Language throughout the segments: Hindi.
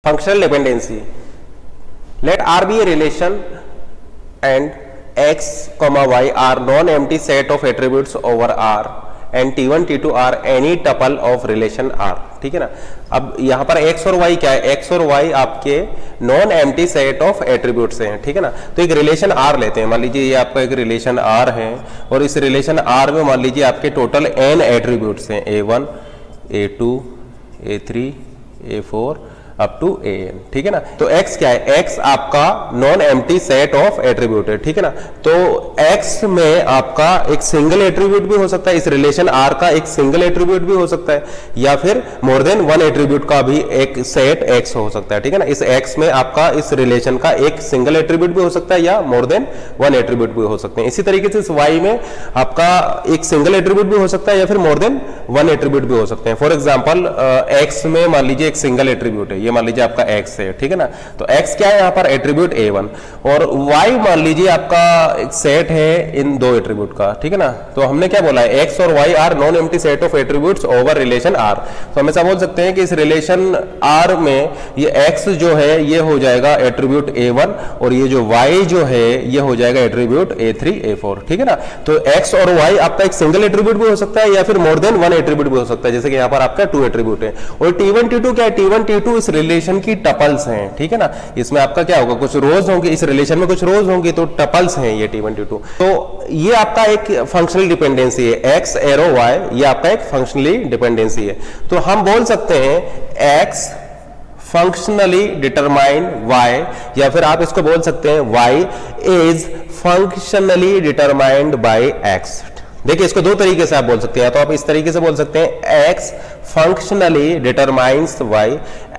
Functional dependency. Let R be a relation and x, y are non-empty set of attributes over R and T1, T2 are any tuple of relation R. ठीक है ना। अब यहाँ पर x और y क्या है, x और y आपके non empty set of attributes हैं, ठीक है ना। तो एक रिलेशन R लेते हैं, मान लीजिए ये आपका एक रिलेशन R है और इस रिलेशन R में मान लीजिए आपके टोटल n एट्रीब्यूट्स हैं, A1, A2, A3, A4 up to an, ठीक है ना। तो x क्या है, x आपका non empty set of attribute है, ठीक है ना। तो x में आपका एक सिंगल एट्रीब्यूट भी हो सकता है, इस रिलेशन R का एक सिंगल एट्रीब्यूट भी हो सकता है, या फिर मोर देन वन एट्रीब्यूट का भी एक सेट x हो सकता है, ठीक है ना। इस x में आपका इस रिलेशन का एक सिंगल एट्रीब्यूट भी हो सकता है या मोर देन वन एट्रीब्यूट भी हो सकते हैं। इसी तरीके से इस y में आपका एक सिंगल एट्रीब्यूट भी हो सकता है या फिर मोर देन वन एट्रीब्यूट भी हो सकते हैं। फॉर एग्जाम्पल x में मान लीजिए एक सिंगल एट्रीब्यूट है, ये मान लीजिए आपका x है, ठीक है ना। तो x क्या है यहाँ पर, एट्रीब्यूट A1, और y मान लीजिए आपका एक सेट है इन दो एट्रीब्यूट का, ठीक है ना। तो हमने क्या बोला है, x और y are non empty set of attributes over relation R। तो हम ऐसा बोल सकते हैं कि इस रिलेशन R में ये x जो है ये हो जाएगा एट्रीब्यूट A1 और ये जो y जो है ये हो जाएगा एट्रीब्यूट A3, A4, ठीक है ना। तो x और y आपका एक सिंगल एट्रीब्यूट भी हो सकता है या फिर मोर देन वन एट्रीब्यूट भी हो सकता है, जैसे कि यहाँ पर आपका 2 एट्रीब्यूट है। और T1, T2 क्या है, T1, T2 इस रिलेशन की टपल्स हैं, ठीक है ना। इसमें आपका क्या होगा, कुछ रोज होंगे, इस रिलेशन में कुछ रोज होंगे, तो टपल्स हैं ये T1, T2। तो ये आपका एक फंक्शनल डिपेंडेंसी है, x एरो y, ये आपका एक फंक्शनली डिपेंडेंसी है। तो हम बोल सकते हैं x फंक्शनली डिटरमाइन y, या फिर आप इसको बोल सकते हैं y is functionally determined by x। देखिए इसको दो तरीके से आप बोल सकते हैं, तो आप इस तरीके से बोल सकते हैं x functionally determines y,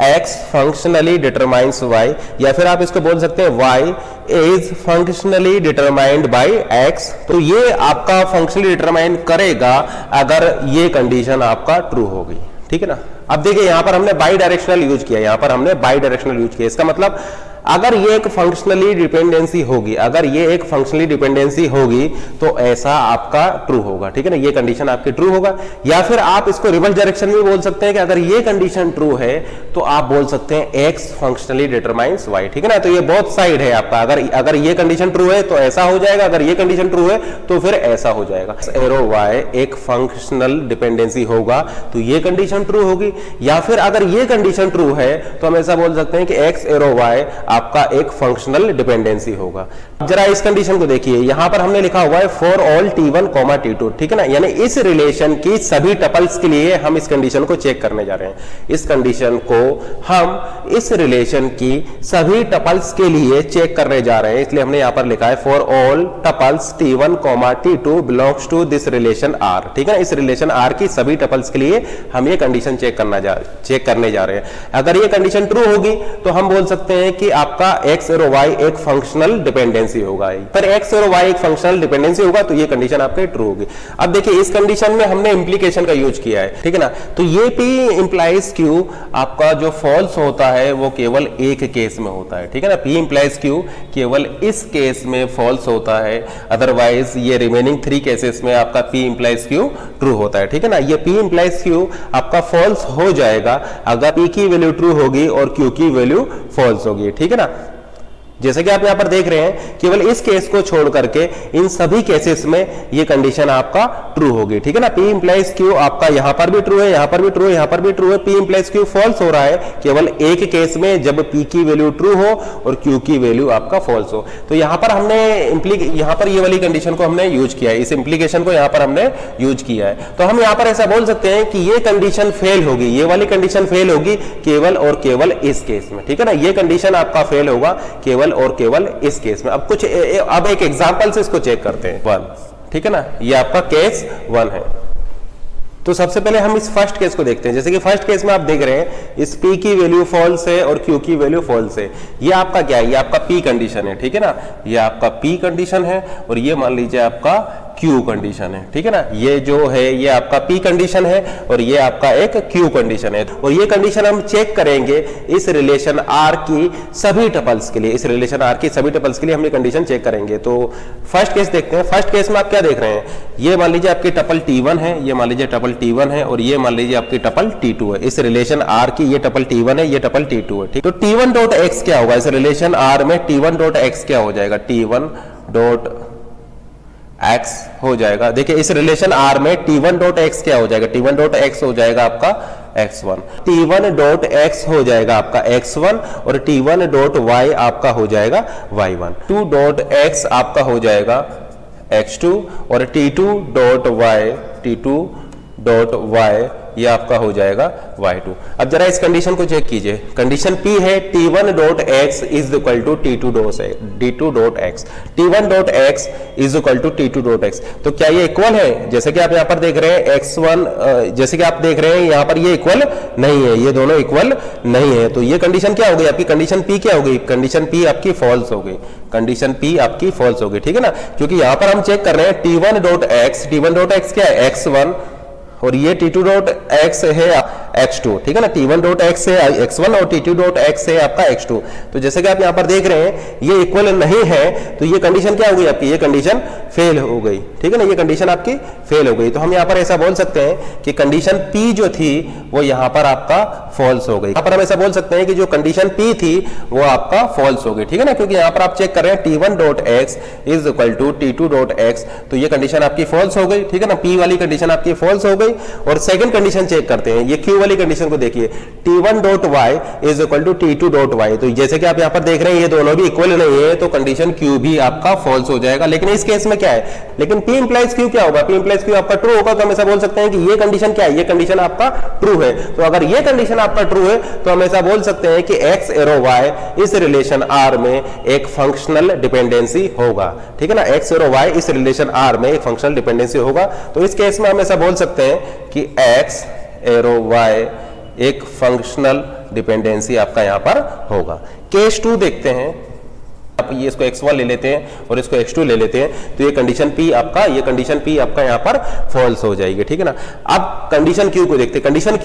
x functionally determines y, या फिर आप इसको बोल सकते हैं y is functionally determined by x। तो ये आपका फंक्शनली डिटरमाइन करेगा अगर ये कंडीशन आपका ट्रू होगी, ठीक है ना। अब देखिए यहां पर हमने बाई डायरेक्शनल यूज किया, यहां पर हमने बाई डायरेक्शनल यूज किया। इसका मतलब अगर ये एक फंक्शनली डिपेंडेंसी होगी, अगर ये एक फंक्शनली डिपेंडेंसी होगी तो ऐसा आपका ट्रू होगा, ठीक है ना। ये कंडीशन आपकी ट्रू होगा। या फिर आप इसको रिवर्स डायरेक्शन में बोल सकते हैं कि अगर ये कंडीशन ट्रू है तो आप बोल सकते हैं x फंक्शनली डिटरमाइंस y, ठीक है ना। तो ये बोथ साइड है आपका, अगर ये कंडीशन ट्रू है तो ऐसा हो जाएगा, अगर ये कंडीशन ट्रू है तो फिर ऐसा हो जाएगा। एरो y एक फंक्शनल डिपेंडेंसी होगा तो ये कंडीशन ट्रू होगी, या फिर अगर ये कंडीशन ट्रू है तो हम ऐसा बोल सकते हैं कि x एरो y आपका एक फंक्शनल डिपेंडेंसी होगा। जरा इस कंडीशन को देखिए, यहां पर हमने लिखा हुआ है फॉर ऑल T1, T2, ठीक है ना। यानी इस रिलेशन की सभी टपल्स के लिए हम इस कंडीशन को चेक करने जा रहे हैं। इस कंडीशन को हम इस रिलेशन की सभी टपल्स के लिए चेक करने जा रहे हैं, इसलिए हमने यहां पर लिखा है for all tuples T1, T2 belongs to this relation R, ठीक है ना। इस रिलेशन R की सभी टपल्स के लिए हम ये कंडीशन चेक करने जा रहे हैं। अगर ये कंडीशन ट्रू होगी तो हम बोल सकते हैं कि आपका x और y एक फंक्शनल डिपेंडेंसी होगा। पर x और y एक फंक्शनल डिपेंडेंसी होगा तो ये कंडीशन आपकी ट्रू होगी। अब देखिए इस कंडीशन में हमने इंप्लीकेशन का यूज किया है, ठीक है ना। तो ये p इंप्लाइज q आपका जो फॉल्स होता है वो केवल एक केस में होता है, ठीक है ना। p इंप्लाइज q केवल इस केस में फॉल्स होता है, अदरवाइज ये रिमेनिंग 3 केसेस में आपका p इंप्लाइज q ट्रू होता है, ठीक है ना। ये p इंप्लाइज q आपका फॉल्स हो जाएगा अगर p की वैल्यू ट्रू होगी और q की वैल्यू फॉल्स होगी, ठीक है ना। जैसे कि आप यहां पर देख रहे हैं, केवल इस केस को छोड़ करके इन सभी केसेस में ये कंडीशन आपका ट्रू होगी, ठीक है ना। p इंप्लाइज q आपका यहां पर भी ट्रू है, यहां पर भी ट्रू है, यहां पर भी ट्रू है। p इंप्लाइज q फॉल्स हो रहा है केवल एक केस में, जब p की वैल्यू ट्रू हो और q की वैल्यू आपका फॉल्स हो। तो यहां पर हमने यहां पर ये वाली कंडीशन को हमने यूज किया है, इस इंप्लीकेशन को यहां पर हमने यूज किया है। तो हम यहां पर ऐसा बोल सकते हैं कि ये कंडीशन फेल होगी, ये वाली कंडीशन फेल होगी केवल और केवल इस केस में, ठीक है ना। ये कंडीशन आपका फेल होगा केवल और केवल इस केस में। अब एक एग्जांपल से इसको चेक करते हैं। 1, ठीक है ना, ये आपका केस 1 है। तो सबसे पहले हम इस फर्स्ट केस को देखते हैं। जैसे कि फर्स्ट केस में आप देख रहे हैं इस p की वैल्यू फॉल्स है और q की वैल्यू फॉल्स है। ये आपका क्या है, ये आपका p कंडीशन है, ठीक है ना। ये आपका p कंडीशन है और ये मान लीजिए आपका Q कंडीशन है, ठीक है ना। ये जो है ये आपका P कंडीशन है और ये आपका एक Q कंडीशन है। और ये कंडीशन हम चेक करेंगे इस रिलेशन R की सभी टपल्स के लिए, इस रिलेशन R की सभी टपल्स के लिए हम ये कंडीशन चेक करेंगे। तो फर्स्ट केस देखते हैं। फर्स्ट केस में आप क्या देख रहे हैं, ये मान लीजिए आपकी टपल T1 है, ये मान लीजिए टपल T1 है और ये मान लीजिए आपकी टपल T2 है। इस रिलेशन R की ये टपल T1 है, ये टपल T2 है, ठीक। तो T1 डॉट एक्स क्या होगा इस रिलेशन R में, T1 डॉट एक्स क्या हो जाएगा, T1 डॉट x हो जाएगा। देखिए इस रिलेशन R में T1 डॉट x क्या हो जाएगा, T1 डॉट x हो जाएगा आपका x1, T1 डॉट x हो जाएगा आपका x1 और T1 डॉट y आपका हो जाएगा y1, 2 डॉट x आपका हो जाएगा x2 और T2 dot y, T2 dot y ये आपका हो जाएगा y2। अब जरा इस कंडीशन को चेक कीजिए। कंडीशन P है T1 dot x is equal to T2 dot x, T1 dot x is equal to T2 dot x। तो क्या ये इक्वल है? जैसे कि आप यहाँ पर देख रहे हैं x1, जैसे कि आप देख रहे हैं यहाँ पर ये इक्वल नहीं है, ये दोनों इक्वल नहीं है। तो ये कंडीशन क्या हो गई आपकी, कंडीशन P क्या हो गई, कंडीशन P आपकी फॉल्स हो गई, कंडीशन P आपकी फॉल्स हो गई, ठीक है ना। क्योंकि यहाँ पर हम चेक कर रहे हैं T1 dot x, T1 dot x क्या है x1 और ये T2 डॉट x है x2, ठीक है ना। T1 डॉट x है x1 और T2 डॉट x है आपका x2। तो जैसे कि आप यहाँ पर देख रहे हैं ये इक्वल नहीं है, तो ये कंडीशन क्या हो गई आपकी, ये कंडीशन फेल हो गई, ठीक है ना, ये कंडीशन आपकी फेल हो गई। तो हम यहाँ पर ऐसा बोल सकते हैं कि कंडीशन P जो थी वो यहाँ पर आपका फॉल्स हो गई। यहाँ पर हम ऐसा बोल सकते हैं कि जो कंडीशन P थी वो आपका फॉल्स हो गई, ठीक है ना, क्योंकि यहाँ पर आप चेक कर रहे हैं T1 dot x is equal to T2 dot x, तो ये कंडीशन आपकी फॉल्स हो गई, ठीक है ना, P वाली कंडीशन आपकी फॉल्स हो गई। और सेकंड कंडीशन चेक करते हैं, ये Q वाली कंडीशन को देखिए, T1 dot y is equal to T2 dot y। तो जैसे कि आप यहाँ पर देख रहे हैं ये दोनों भी इक्वल नहीं है, तो कंडीशन Q भी आपका फॉल्स हो जाएगा। लेकिन इस केस में क्या है, लेकिन P इंप्लाइज Q क्या होगा, P इंप्लाइज Q आपका ट्रू होगा। तो हम ऐसा बोल सकते हैं कि ये कंडीशन क्या है, ये कंडीशन आपका ट्रू है। तो अगर ये कंडीशन आपका ट्रू है तो हम ऐसा बोल सकते हैं कि x एरो y इस रिलेशन R में एक फंक्शनल डिपेंडेंसी होगा, ठीक है ना, x एरो y इस रिलेशन R में एक फंक्शनल डिपेंडेंसी होगा। तो इस केस में हम ऐसा बोल सकते हैं कि x एरो y एक फंक्शनल डिपेंडेंसी आपका यहां पर होगा। केस 2 देखते हैं, आप ये इसको x1 ले लेते हैं और इसको x2 ले लेते हैं, तो ये कंडीशन P आपका, ये कंडीशन P आपका यहाँ पर फॉल्स हो जाएगी, ठीक है ना। अब कंडीशन Q को देखते हैं। कंडीशन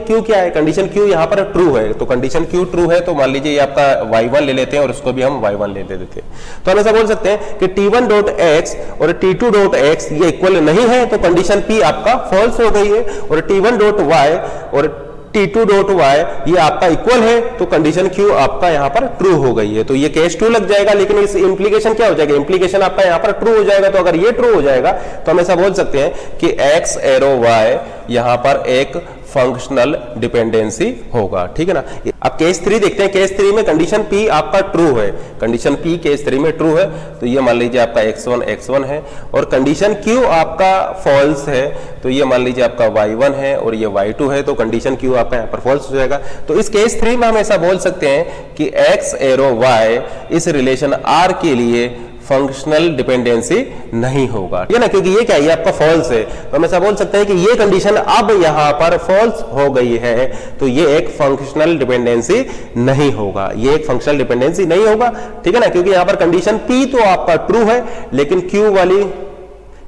Q क्या है, कंडीशन Q यहाँ पर ट्रू है। तो कंडीशन Q ट्रू है तो मान लीजिए ये आपका y1 ले लेते हैं और इसको भी हम y1 ले देते हैं। तो हम ऐसा बोल सकते हैं कि T1 डॉट x और T2 डॉट x ये इक्वल नहीं है, तो कंडीशन P आपका फॉल्स हो गई है। और T1 डॉट y और T2 डॉट y ये आपका इक्वल है, तो कंडीशन Q आपका यहाँ पर ट्रू हो गई है। तो ये केस 2 लग जाएगा, लेकिन इस इंप्लीकेशन क्या हो जाएगा, इंप्लीकेशन आपका यहाँ पर ट्रू हो जाएगा। तो अगर ये ट्रू हो जाएगा तो हम ऐसा बोल सकते हैं कि x एरो y यहाँ पर एक फंक्शनल डिपेंडेंसी होगा, ठीक है ना। अब केस 3 देखते हैं। केस 3 में कंडीशन P आपका ट्रू है, कंडीशन P केस 3 में ट्रू है, तो ये मान लीजिए आपका x1 है और कंडीशन Q आपका फॉल्स है, तो ये मान लीजिए आपका y1 है और ये y2 है, तो कंडीशन Q आपका यहाँ पर फॉल्स हो जाएगा। तो इस केस 3 में हम ऐसा बोल सकते हैं कि x एरो y इस रिलेशन R के लिए फंक्शनल डिपेंडेंसी नहीं होगा, ठीक है ना, क्योंकि ये क्या है, ये आपका फॉल्स है। तो हम ऐसा बोल सकते हैं कि ये कंडीशन अब यहां पर फॉल्स हो गई है, तो ये एक फंक्शनल डिपेंडेंसी नहीं होगा, ये एक फंक्शनल डिपेंडेंसी नहीं होगा, ठीक है ना, क्योंकि यहां पर कंडीशन P तो आपका ट्रू है, लेकिन Q वाली,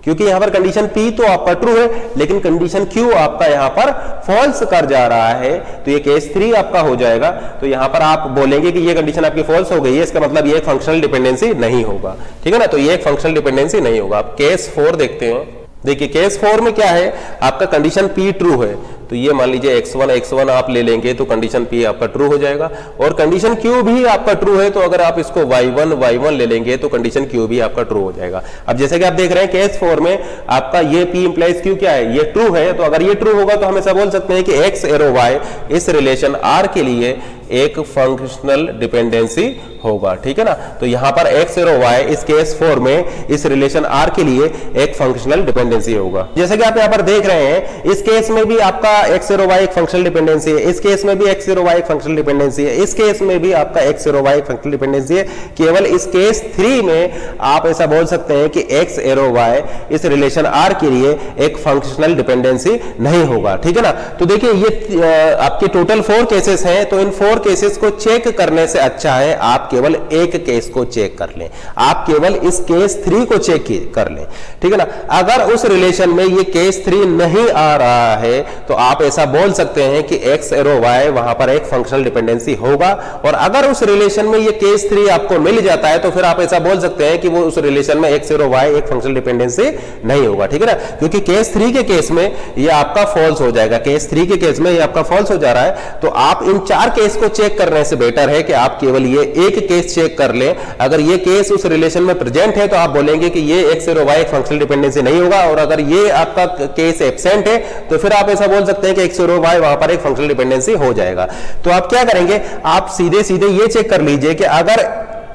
क्योंकि यहां पर कंडीशन P तो आपका ट्रू है लेकिन कंडीशन Q आपका यहां पर फॉल्स कर जा रहा है, तो ये केस 3 आपका हो जाएगा। तो यहां पर आप बोलेंगे कि ये कंडीशन आपकी फॉल्स हो गई है, इसका मतलब ये एक फंक्शनल डिपेंडेंसी नहीं होगा, ठीक है ना, तो ये एक फंक्शनल डिपेंडेंसी नहीं होगा। अब केस 4 देखते हैं। देखिए केस 4 में क्या है, आपका कंडीशन P ट्रू है, तो ये मान लीजिए x1 आप ले लेंगे तो कंडीशन P आपका ट्रू हो जाएगा। और कंडीशन Q भी आपका ट्रू है, तो अगर आप इसको y1 ले लेंगे तो कंडीशन Q भी आपका ट्रू हो जाएगा। अब जैसे कि आप देख रहे हैं केस 4 में आपका ये P इंप्लाइज Q क्या है, ये ट्रू है, तो अगर ये ट्रू होगा तो हम ऐसा बोल सकते हैं कि x एरो y इस रिलेशन R के लिए एक फंक्शनल डिपेंडेंसी होगा, ठीक है ना। तो यहां पर x एरो y इस केस 4 में इस रिलेशन R के लिए एक फंक्शनल डिपेंडेंसी होगा। जैसे कि आप यहां पर देख रहे हैं, इस केस में भी आपका x एरो y एक फंक्शनल डिपेंडेंसी है, इस केस में भी x एरो y एक फंक्शनल डिपेंडेंसी है, इस केस में भी आपका x एरो y एक फंक्शनल डिपेंडेंसी है। केवल इस केस 3 में आप ऐसा बोल सकते हैं कि x एरो y इस रिलेशन R के लिए एक फंक्शनल डिपेंडेंसी नहीं होगा, ठीक है ना। तो देखिए ये आपके टोटल 4 केसेस हैं, तो इन 4 केसेस को चेक करने से अच्छा है आप केवल एक केस को चेक कर लें, आप केवल इस केस 3 को चेक कर लें, ठीक है ना। अगर उस रिलेशन में ये केस 3 नहीं आ रहा है तो आप ऐसा बोल सकते हैं कि x एरो y वहां पर एक फंक्शनल डिपेंडेंसी होगा, और अगर उस रिलेशन में ये केस 3 आपको मिल जाता है तो फिर आप ऐसा बोल सकते हैं कि वो उस रिलेशन में x एरो y एक फंक्शनल डिपेंडेंसी नहीं होगा, ठीक है ना। क्योंकि केस 3 के केस में ये आपका फॉल्स हो जाएगा, केस 3 के केस में ये आपका फॉल्स हो जा रहा है। तो आप इन 4 केस को चेक करने से बेटर है कि आप केवल ये एक केस चेक कर लें। अगर ये केस उस रिलेशन में प्रेजेंट है तो आप बोलेंगे कि ये x एरो y एक फंक्शनल डिपेंडेंसी नहीं होगा, और अगर ये आपका केस एब्सेंट है तो फिर आप ऐसा बोल सकते हैं कि x एरो y वहां पर एक फंक्शनल डिपेंडेंसी हो जाएगा। तो आप क्या करेंगे, आप सीधे सीधे ये चेक कर लीजिए कि अगर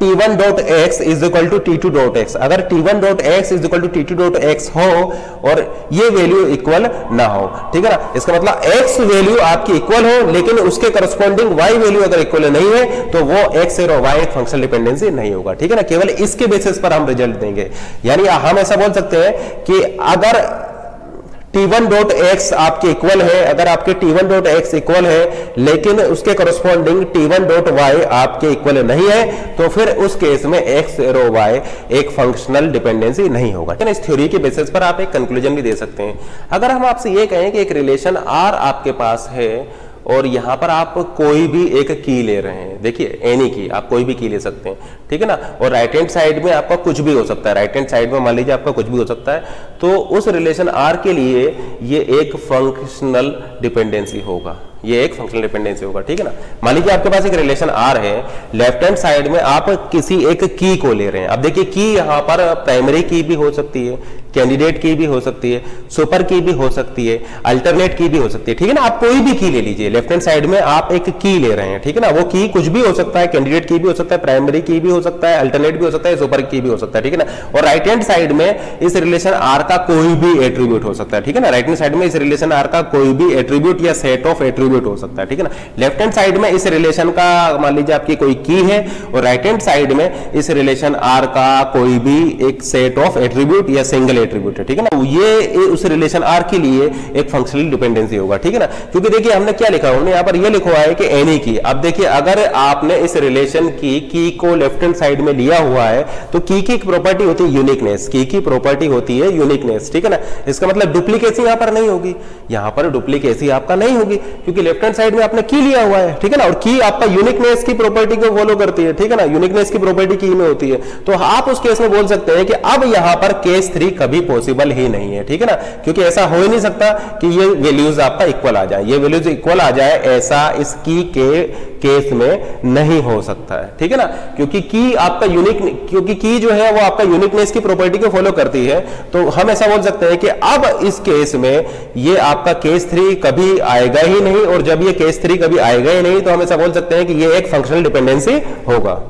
t1.x is equal to t2.x, अगर t1.x is equal to t2.x हो और ये वैल्यू इक्वल ना हो, ठीक है ना, इसका मतलब x वैल्यू आपकी इक्वल हो लेकिन उसके करस्पॉन्डिंग y वैल्यू अगर इक्वल नहीं है तो वो x एरो y एक फंक्शनल डिपेंडेंसी नहीं होगा, ठीक है ना। केवल इसके बेसिस पर हम रिजल्ट देंगे। यानी हम ऐसा बोल सकते हैं कि अगर t1.x आपके इक्वल है, अगर आपके t1.x इक्वल है लेकिन उसके करस्पॉन्डिंग t1.y आपके इक्वल नहीं है तो फिर उस केस में x एरो y एक फंक्शनल डिपेंडेंसी नहीं होगा। इस थ्योरी के बेसिस पर आप एक कंक्लूजन भी दे सकते हैं। अगर हम आपसे ये कहें कि एक रिलेशन R आपके पास है और यहां पर आप कोई भी एक की ले रहे हैं, देखिए एनी की, आप कोई भी की ले सकते हैं, ठीक है ना, और राइट हैंड साइड में आपका कुछ भी हो सकता है, राइट हैंड साइड में मान लीजिए आपका कुछ भी हो सकता है, तो उस रिलेशन R के लिए ये एक फंक्शनल डिपेंडेंसी होगा, ये एक फंक्शनल डिपेंडेंसी होगा, ठीक है ना। मान लीजिए आपके पास एक रिलेशन R है, लेफ्ट हैंड साइड में आप किसी एक की को ले रहे हैं। अब देखिए की यहां पर प्राइमरी की भी हो सकती है, कैंडिडेट की भी हो सकती है, सुपर की भी हो सकती है, अल्टरनेट की भी हो सकती है, ठीक है ना। आप कोई भी की ले लीजिए, लेफ्ट हैंड साइड में आप एक की ले रहे हैं, ठीक है ना, वो की कुछ भी हो सकता है, कैंडिडेट की भी हो सकता है, प्राइमरी की भी हो सकता है, अल्टरनेट भी हो सकता है, सुपर की भी हो सकता है, ठीक है ना। और राइट हैंड साइड में इस रिलेशन R का कोई भी एट्रीब्यूट हो सकता है, ठीक है ना। राइट हैंड साइड में इस रिलेशन R का कोई भी एट्रीब्यूट या सेट ऑफ एट्रीब्यूट हो सकता है, ठीक है ना। लेफ्ट हैंड साइड में इस रिलेशन का मान लीजिए आपकी कोई की है और राइट हैंड साइड में इस रिलेशन R का कोई भी एक सेट ऑफ एट्रीब्यूट या सिंगल एट्रीब्यूट है, ठीक है ना। ये उस रिलेशन R के लिए एक फंक्शनल डिपेंडेंसी होगा, ठीक है ना। क्योंकि देखिए हमने क्या लिखा, हमने यहां पर ये लिखा है कि एनी की। अब देखिए अगर आपने इस रिलेशन की को लेफ्ट हैंड साइड में लिया हुआ है तो की एक प्रॉपर्टी होती है यूनिकनेस, की प्रॉपर्टी होती है यूनिकनेस, ठीक है ना। इसका मतलब डुप्लीकेसी यहां पर नहीं होगी, यहां पर डुप्लीकेसी आपका नहीं होगी क्योंकि लेफ्ट हैंड साइड में आपने की लिया हुआ है, ठीक है ना। और की आपका यूनिकनेस की प्रॉपर्टी को फॉलो करती है, ठीक है ना, यूनिकनेस की प्रॉपर्टी की में होती है। तो आप उस केस में बोल सकते हैं कि अब यहां पर केस 3 कभी पॉसिबल ही नहीं है, ठीक है ना, क्योंकि ऐसा हो ही नहीं सकता कि ये वैल्यूज आपका इक्वल आ जाए, ये वैल्यूज इक्वल आ जाए, ऐसा इस की के केस में नहीं हो सकता है, ठीक है ना। क्योंकि की आपका क्योंकि की जो है वो आपका यूनिकनेस की प्रॉपर्टी को फॉलो करती है, तो हम ऐसा बोल सकते हैं कि अब इस केस में ये आपका केस 3 कभी आएगा ही नहीं, और जब ये केस 3 कभी आएगा ही नहीं तो हम ऐसा बोल सकते हैं कि ये एक फंक्शनल डिपेंडेंसी होगा।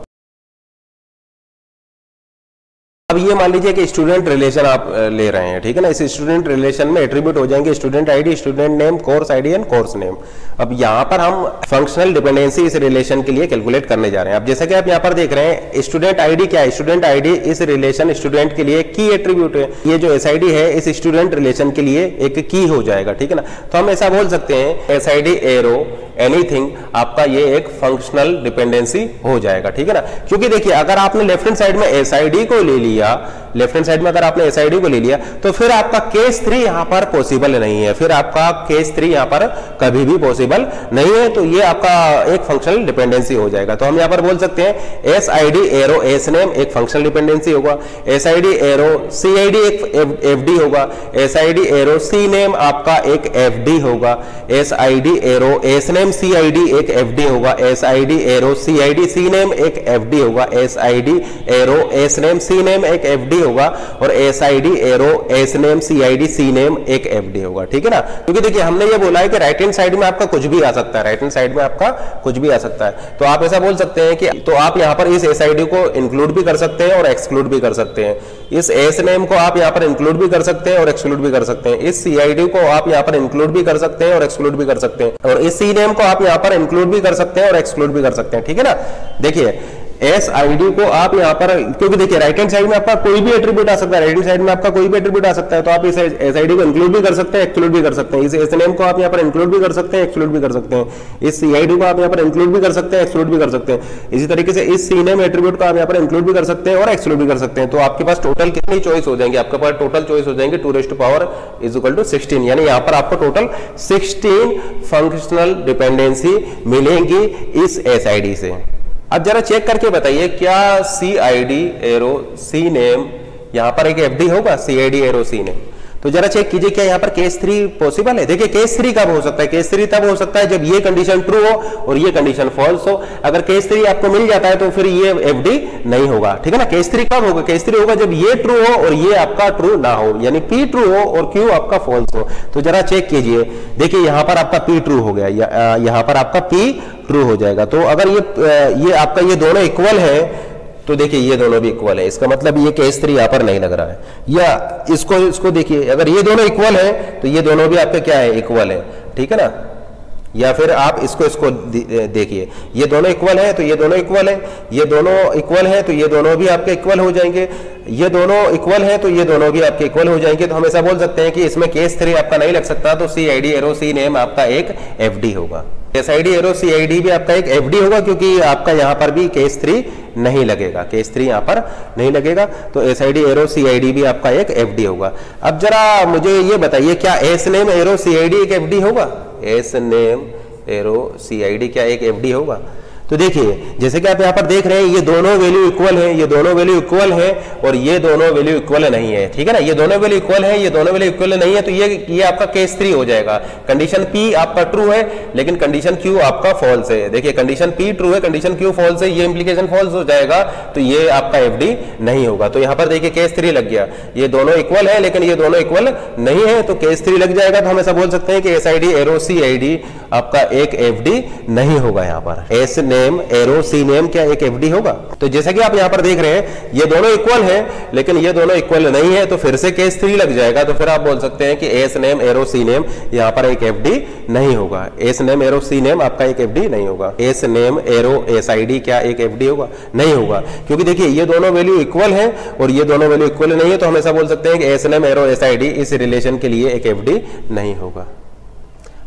अब ये मान लीजिए कि स्टूडेंट रिलेशन आप ले रहे हैं, ठीक है ना। इस स्टूडेंट रिलेशन में एट्रीब्यूट हो जाएंगे student ID, student name, course ID and course name. अब यहाँ पर हम फंक्शनल डिपेंडेंसी इस रिलेशन के लिए कैलकुलेट करने जा रहे हैं। अब जैसे कि आप यहाँ पर देख रहे हैं स्टूडेंट आईडी क्या है, स्टूडेंट आईडी इस रिलेशन स्टूडेंट के लिए की एट्रीब्यूट है। ये जो एसआईडी है इस स्टूडेंट रिलेशन के लिए एक की हो जाएगा, ठीक है ना। तो हम ऐसा बोल सकते हैं एसआईडी एरो एनीथिंग आपका ये एक फंक्शनल डिपेंडेंसी हो जाएगा, ठीक है ना। क्योंकि देखिए अगर आपने लेफ्ट हैंड साइड में एसआईडी को ले लिया, लेफ्ट हैंड साइड में अगर आपने एसआईडी को ले लिया तो फिर आपका केस 3 यहां पर पॉसिबल नहीं है, फिर आपका केस 3 यहां पर कभी भी पॉसिबल नहीं है। तो ये आपका एक फंक्शनल डिपेंडेंसी हो जाएगा। तो हम यहां पर बोल सकते हैं एसआईडी एरो एस नेम एक फंक्शनल डिपेंडेंसी होगा, एसआईडी एरो सीआईडी एक एफडी होगा, एसआईडी एरो सी नेम आपका एक एफडी होगा, SID arrow S name CID एक एफडी होगा, SID arrow CID C name एक एफडी होगा, SID arrow S name C name एक एफडी होगा, और SID arrow S name CID C name एक एफडी होगा, ठीक है ना। क्योंकि देखिए हमने ये बोला है कि राइट हैंड साइड में आपका कुछ भी आ सकता है, राइट हैंड साइड में आपका कुछ भी आ सकता है। तो आप ऐसा बोल सकते हैं कि तो आप यहां पर इस एसआईडी को इंक्लूड भी कर सकते हैं और एक्सक्लूड भी कर सकते हैं, इस एस नेम को आप यहां पर इंक्लूड भी कर सकते हैं और एक्सक्लूड भी कर सकते हैं, इस सीआईडी को आप यहां पर इंक्लूड भी कर सकते हैं और एक्सक्लूड भी कर सकते हैं, और इस सी नेम को आप यहां पर इंक्लूड भी कर सकते हैं और एक्सक्लूड भी कर सकते हैं, ठीक है ना। देखिए एस आई डी को आप यहाँ पर, क्योंकि देखिए राइट हैंड साइड में आपका कोई भी एट्रीब्यूट आ सकता है, राइट हैंड साइड में आपका कोई भी एट्रीब्यूट आ सकता है, तो आप इस एस आई डी को इंक्लूड भी कर सकते हैं, एक्सक्लूड भी कर सकते हैं। इस एस नेम को आप यहाँ पर इंक्लूड भी कर सकते हैं, एक्सक्लूड भी कर सकते हैं। इस सी आई डी को आप यहाँ पर इंक्लूड भी कर सकते हैं, एक्सक्लूड भी कर सकते हैं। इसी तरीके से इस सी नेम एट्रीब्यूट को आप यहाँ पर इंक्लूड भी कर सकते हैं और एक्सक्लूड भी कर सकते हैं। तो आपके पास टोटल कितनी चॉइस हो जाएंगे? आपके पास टोटल चॉइस हो जाएंगे 2⁻⁻16, यानी यहाँ पर आपको टोटल 16 फंक्शनल डिपेंडेंसी मिलेंगी इस एस आई डी से। अब जरा चेक करके बताइए, क्या C I D arrow C name यहां पर एक एफडी होगा? C I D arrow C name, तो जरा चेक कीजिए क्या यहां पर केस 3 पॉसिबल है? देखिए केस 3 कब हो सकता है? केस 3 तब हो सकता है जब ये कंडीशन ट्रू हो और ये कंडीशन फॉल्स हो। अगर केस 3 आपको मिल जाता है तो फिर ये एफडी नहीं होगा, ठीक है ना। केस 3 कब होगा? केस 3 होगा जब ये ट्रू हो और ये आपका ट्रू ना हो, यानी पी ट्रू हो और क्यू आपका फॉल्स हो। तो जरा चेक कीजिए, देखिए यहां पर आपका पी ट्रू हो गया, यहां पर आपका पी ट्रू हो जाएगा। तो अगर ये आपका ये दोनों इक्वल है तो देखिए ये दोनों भी इक्वल है, इसका मतलब ये केस 3 यहां पर नहीं लग रहा है। या इसको देखिए, अगर ये दोनों इक्वल है तो ये दोनों भी आपके क्या है? इक्वल है, ठीक है ना। या फिर आप इसको देखिए, ये दोनों इक्वल है तो ये दोनों इक्वल है, ये दोनों इक्वल है तो ये दोनों भी आपके इक्वल हो जाएंगे, ये दोनों इक्वल है तो ये दोनों भी आपके इक्वल हो जाएंगे। तो हम ऐसा बोल सकते हैं कि इसमें केस 3 आपका नहीं लग सकता, तो C I D arrow C name आपका एक एफडी होगा। S I D arrow C I D भी आपका एक एफडी होगा, क्योंकि आपका यहां पर भी केस 3 नहीं लगेगा, केस 3 यहां पर नहीं लगेगा। तो S I D arrow C I D भी आपका एक एफडी होगा। अब जरा मुझे ये बताइए, क्या S name arrow C I D एक एफडी होगा? S name arrow C I D क्या एक एफडी होगा? तो देखिए जैसे कि आप यहाँ पर देख रहे हैं, ये दोनों वैल्यू इक्वल है, ये दोनों वैल्यू इक्वल है और ये दोनों वैल्यू इक्वल नहीं है, ठीक है ना। ये दोनों वैल्यू इक्वल है, ये दोनों वैल्यू इक्वल नहीं है, तो ये आपका केस 3 हो जाएगा। कंडीशन पी आपका ट्रू है लेकिन कंडीशन क्यू आपका फॉल्स है। देखिए कंडीशन पी ट्रू है, कंडीशन क्यू फॉल्स है, ये इंप्लीकेशन फॉल्स हो जाएगा, तो ये आपका एफडी नहीं होगा। तो यहाँ पर देखिए केस 3 लग गया, ये दोनों इक्वल है लेकिन ये दोनों इक्वल नहीं है, तो केस 3 लग जाएगा। तो हम ऐसा बोल सकते हैं कि S I D arrow C I D आपका एक एफडी नहीं होगा। यहाँ पर S name arrow C name क्या एक एफडी होगा? तो जैसा कि आप यहां पर देख रहे हैं, ये दोनों इक्वल हैं लेकिन ये दोनों इक्वल नहीं है, तो फिर से केस 3 लग जाएगा। तो फिर आप बोल सकते हैं कि S name arrow C name यहां पर एक एफडी नहीं होगा। S name arrow C name आपका एक एफडी नहीं होगा। S name arrow S I D क्या एक एफडी होगा? नहीं होगा, क्योंकि देखिए ये दोनों वैल्यू इक्वल है और ये दोनों वैल्यू इक्वल नहीं है। तो हम ऐसा बोल सकते हैं कि S name arrow S I D इस रिलेशन के लिए एक एफडी नहीं होगा।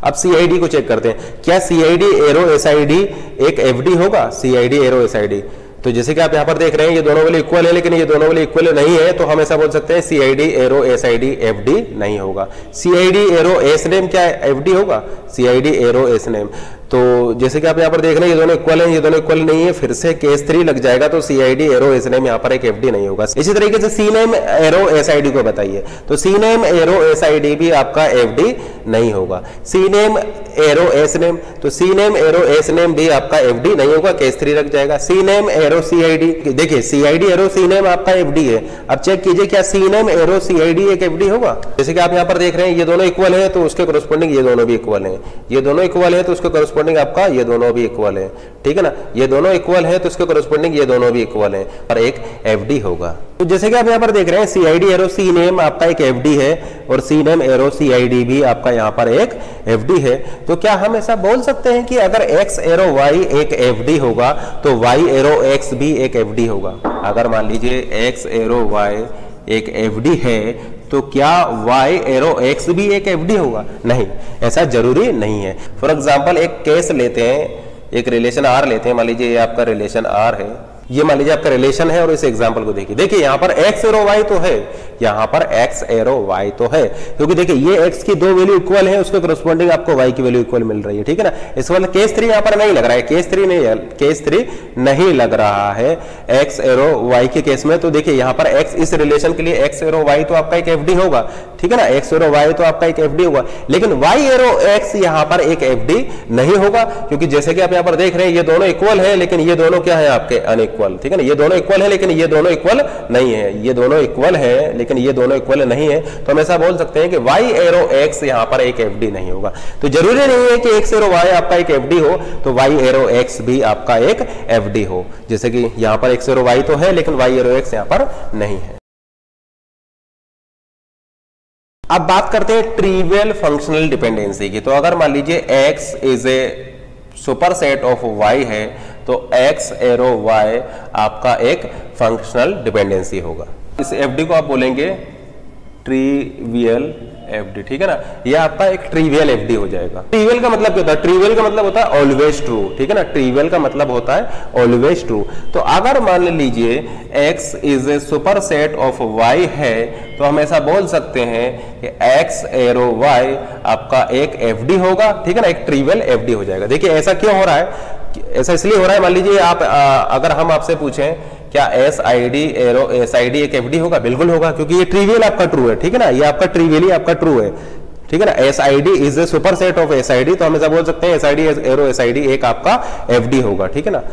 अब सीआईडी को चेक करते हैं, क्या सीआईडी एरो एसआईडी एक एफडी होगा? सीआईडी एरो एसआईडी, तो जैसे कि आप यहां पर देख रहे हैं ये दोनों वाले इक्वल है लेकिन ये दोनों वाले इक्वल नहीं है, तो हम ऐसा बोल सकते हैं सीआईडी एरो एसआईडी एफडी नहीं होगा। सीआईडी एरो एस नेम क्या एफडी होगा? सीआईडी एरो एस नेम, तो जैसे कि आप यहाँ पर देख रहे हैं ये दोनों इक्वल हैं, ये दोनों इक्वल नहीं है, फिर से केस 3 लग जाएगा, तो सीआईडी एरो एस नेम यहाँ पर एक एफडी नहीं होगा। इसी तरीके से सी नेम एरो एसआईडी को बताइए, तो सी नेम एरो एसआईडी भी आपका एफडी नहीं होगा। C name arrow S name, तो C name arrow S name भी आपका एफडी नहीं होगा, केस 3 लग जाएगा। सी नेम एरो सीआईडी, देखिए सीआईडी एरो सी नेम आपका एफडी है। अब चेक कीजिए क्या सी नेम एरो सीआईडी एक एफडी होगा? जैसे कि आप यहाँ पर देख रहे हैं ये दोनों इक्वल है तो उसके करस्पॉन्डिंग ये दोनों भी इक्वल है, ये दोनों इक्वल है तो उसके करस्पॉन्डिंग आपका ये दोनों भी इक्वल है, ठीक है ना। ये दोनों इक्वल है तो इसके करस्पॉन्डिंग ये दोनों भी इक्वल है और एक एफडी होगा। तो जैसे कि आप यहाँ पर देख रहे हैं सीआईडी एरो सी नेम आपका एक एफडी है और सी नेम एरो सीआईडी भी आपका यहाँ पर एक एफडी है। तो क्या हम ऐसा बोल सकते हैं कि अगर एक्स एरो वाई एक एफडी होगा तो वाई एरो एक्स भी एक एफडी होगा? अगर मान लीजिए एक्स एरो वाई एक एफडी है तो क्या y एरो x भी एक एफडी होगा? नहीं, ऐसा जरूरी नहीं है। फॉर एग्जांपल एक केस लेते हैं, एक रिलेशन R लेते हैं, मान लीजिए ये आपका रिलेशन R है, ये मान लीजिए आपका रिलेशन है और इस एग्जांपल को देखिए, देखिए यहाँ पर x एरो y तो है, यहाँ पर x एरो y तो है, क्योंकि देखिए ये x की दो वैल्यू इक्वल है, उसके करस्पॉन्डिंग आपको y की वैल्यू इक्वल मिल रही है, ठीक है ना। इस वाले केस 3 यहाँ पर नहीं लग रहा है, केस 3 नहीं लग रहा है x एरो y के केस में। तो देखिए यहाँ पर x इस रिलेशन के लिए x एरो y तो आपका एक एफडी होगा, ठीक है ना, x एरो y तो आपका एक एफडी होगा, लेकिन y एरो x यहाँ पर एक एफडी नहीं होगा, क्योंकि जैसे कि आप यहाँ पर देख रहे हैं ये दोनों इक्वल है लेकिन ये दोनों क्या है आपके अनइक्वल, ठीक है ना। ये दोनों इक्वल है लेकिन ये दोनों इक्वल नहीं है, ये दोनों इक्वल है लेकिन ये दोनों इक्वल नहीं है, तो हम ऐसा बोल सकते हैं कि y एरो x यहाँ पर एक एफडी नहीं होगा। तो जरूरी नहीं है कि x एरो y आपका एक एफडी हो तो y एरो x भी आपका एक एफडी हो, जैसे कि यहाँ पर x एरो y तो है लेकिन y एरो x यहाँ पर नहीं है। अब बात करते हैं ट्रिवियल फंक्शनल डिपेंडेंसी की। तो अगर मान लीजिए x is A super set of y है तो x एरो y आपका एक फंक्शनल डिपेंडेंसी होगा। इस FD को आप बोलेंगे ट्रिवियल FD, ठीक है ना, यह आपका एक ट्रिवियल FD हो जाएगा। ट्रिवियल का मतलब क्या होता है? ट्रिवियल का मतलब होता है ऑलवेज ट्रू, ठीक है ना, ट्रिवियल का मतलब होता है ऑलवेज ट्रू। तो अगर मान लीजिए x is A super set of y है, तो हम ऐसा बोल सकते हैं कि x एरो y आपका एक FD होगा, ठीक है ना, एक ट्रिवियल FD हो जाएगा। देखिए ऐसा क्यों हो रहा है? ऐसा इसलिए हो रहा है, मान लीजिए आप अगर हम आपसे पूछें क्या SID एरो SID एक FD होगा? बिल्कुल होगा, क्योंकि ये ट्रिवियल आपका ट्रू है, ठीक है ना, ये आपका ट्रिवियली आपका ट्रू है, ठीक है ना। SID is a super set of SID, तो हम ऐसा बोल सकते हैं SID एरो SID एक आपका FD होगा, ठीक है ना।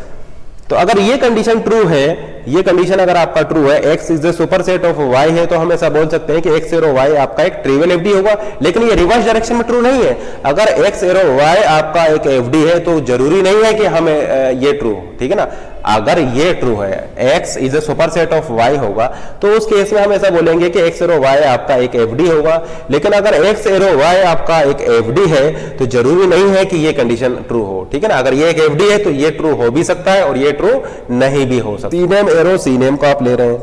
तो अगर ये कंडीशन ट्रू है, ये कंडीशन अगर आपका ट्रू है, x is the super set of y है, तो हम ऐसा बोल सकते हैं कि x एरो y आपका एक ट्रिवियल FD होगा। लेकिन ये रिवर्स डायरेक्शन में ट्रू नहीं है। अगर x एरो y आपका एक FD है तो जरूरी नहीं है कि हमें ये ट्रू, ठीक है ना। अगर ये ट्रू है, x is A super set of y होगा, तो उस केस में हम ऐसा बोलेंगे कि x एरो y आपका एक FD होगा। लेकिन अगर x एरो y आपका एक FD है तो जरूरी नहीं है कि ये कंडीशन ट्रू हो, ठीक है ना। अगर ये एक FD है तो ये ट्रू हो भी सकता है और ये ट्रू नहीं भी हो सकता। सीनेम एरो सीनेम को आप ले रहे हैं,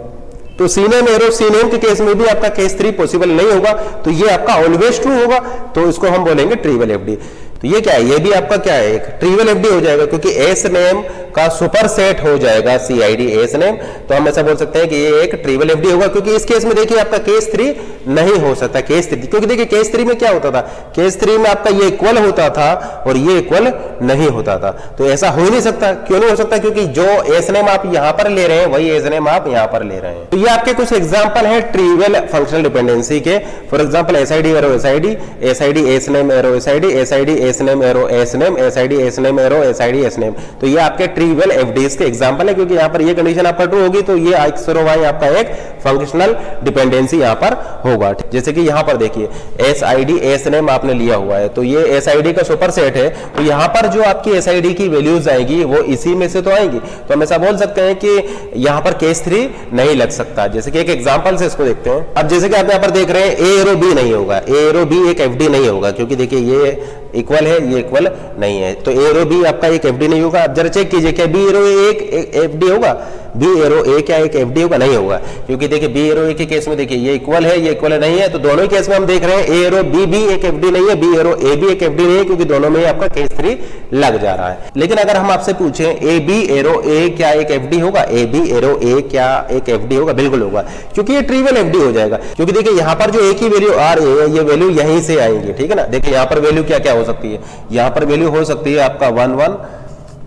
तो सीनेम एरो सीनेम के केस में भी आपका केस 3 पॉसिबल नहीं होगा, तो ये आपका ऑलवेज ट्रू होगा, तो इसको हम बोलेंगे ट्रिवियल FD। तो ये क्या है? ये भी आपका क्या है? एक ट्रिवियल FD हो जाएगा, क्योंकि एस नेम का सुपर सेट हो जाएगा CID एस नेम, तो हम ऐसा बोल सकते हैं कि ये एक ट्रिवियल FD होगा। क्योंकि इस केस में देखिए आपका केस 3 नहीं हो सकता, केस 3, क्योंकि देखिए केस 3 में क्या होता था? केस 3 में आपका ये इक्वल होता था और ये इक्वल नहीं होता था, तो ऐसा हो ही नहीं सकता। क्यों नहीं हो सकता? क्योंकि जो एस नेम आप यहां पर ले रहे हैं वही एस नेम आप यहां पर ले रहे हैं। तो ये आपके कुछ एग्जाम्पल है ट्रिवियल फंक्शनल डिपेंडेंसी के। For example SID arrow SID, SID S name arrow SID, SID S name arrow S name, SID S name arrow SID S name. तो ये आपके ट्रिवियल FDs के एग्जांपल है, क्योंकि यहाँ पर ये कंडीशन आपका ट्रू होगी तो ये x एरो y आपका एक फंक्शनल डिपेंडेंसी यहाँ पर होगा। जैसे कि यहाँ पर देखिए SID एस नेम आपने लिया हुआ है, तो ये SID का सुपर सेट है, तो यहाँ पर जो आपकी SID की वैल्यूज आएगी वो इसी में से तो आएंगी। तो हम ऐसा बोल सकते हैं कि यहाँ पर केस 3 नहीं लग सकता। जैसे कि एक एग्जांपल से इसको देखते हैं। अब जैसे कि आप यहाँ पर देख रहे हैं A एरो B नहीं होगा, A एरो B एक FD नहीं होगा, क्योंकि देखिए ये इक्वल है, ये इक्वल नहीं है, तो A एरो B आपका एक FD नहीं होगा। अब जरा चेक कीजिए क्या B एरो A एक FD होगा? B एरो A क्या एक FD होगा? नहीं होगा, क्योंकि देखिए B एरो A के केस में देखिए ये इक्वल है, ये इक्वल नहीं है, तो दोनों ही केस में हम देख रहे हैं A एरो B भी एक FD नहीं है, B एरो A भी एक FD नहीं है, क्योंकि दोनों में आपका केस 3 लग जा रहा है। लेकिन अगर हम आपसे पूछें AB एरो A क्या एक FD होगा? AB एरो A क्या एक FD होगा? बिल्कुल होगा, क्योंकि ये ट्रिवियल FD हो जाएगा। क्योंकि देखिए यहाँ पर जो A की वैल्यू आ रही है ये वैल्यू यहीं से आएंगी, ठीक है ना। देखिए यहाँ पर वैल्यू क्या क्या हो सकती है? यहाँ पर वैल्यू हो सकती है आपका 1 1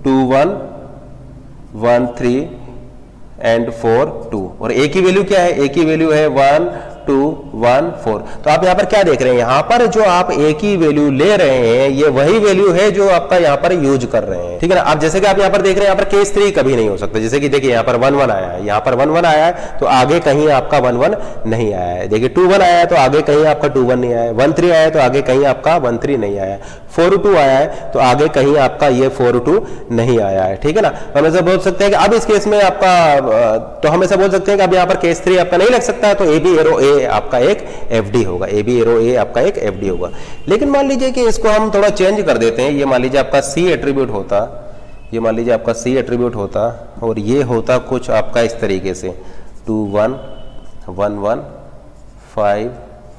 2 1 1 3 एंड 4 2, और A की वैल्यू क्या है? A की वैल्यू है 1 2 1 4। तो आप यहाँ पर क्या देख रहे हैं? यहाँ पर जो आप A की वैल्यू ले रहे हैं ये वही वैल्यू है जो आपका यहाँ पर यूज कर रहे हैं, ठीक है ना। अब जैसे कि आप यहाँ पर देख रहे हैं यहाँ पर केस 3 कभी नहीं हो सकता। जैसे कि देखिए यहाँ पर 1 1 आया है, यहाँ पर 1 1 आया है, तो आगे कहीं आपका 1 1 नहीं आया है। देखिए 2 1 आया है तो आगे कहीं आपका 2 1 नहीं आया है, 1 3 आया है तो आगे कहीं आपका 1 3 नहीं आया है, 4 2 आया है तो आगे कहीं आपका ये 4 2 नहीं आया है, ठीक है ना। हम ऐसा बोल सकते हैं कि अब इस केस में आपका, तो हम ऐसा बोल सकते हैं कि अब यहाँ पर केस 3 आपका नहीं लग सकता है, तो AB एरो A आपका एक FD होगा, AB एरो A आपका एक FD होगा। लेकिन मान लीजिए कि इसको हम थोड़ा चेंज कर देते हैं। ये मान लीजिए आपका C एट्रीब्यूट होता, ये मान लीजिए आपका C एट्रीब्यूट होता और ये होता कुछ आपका इस तरीके से 2 1 1 1 5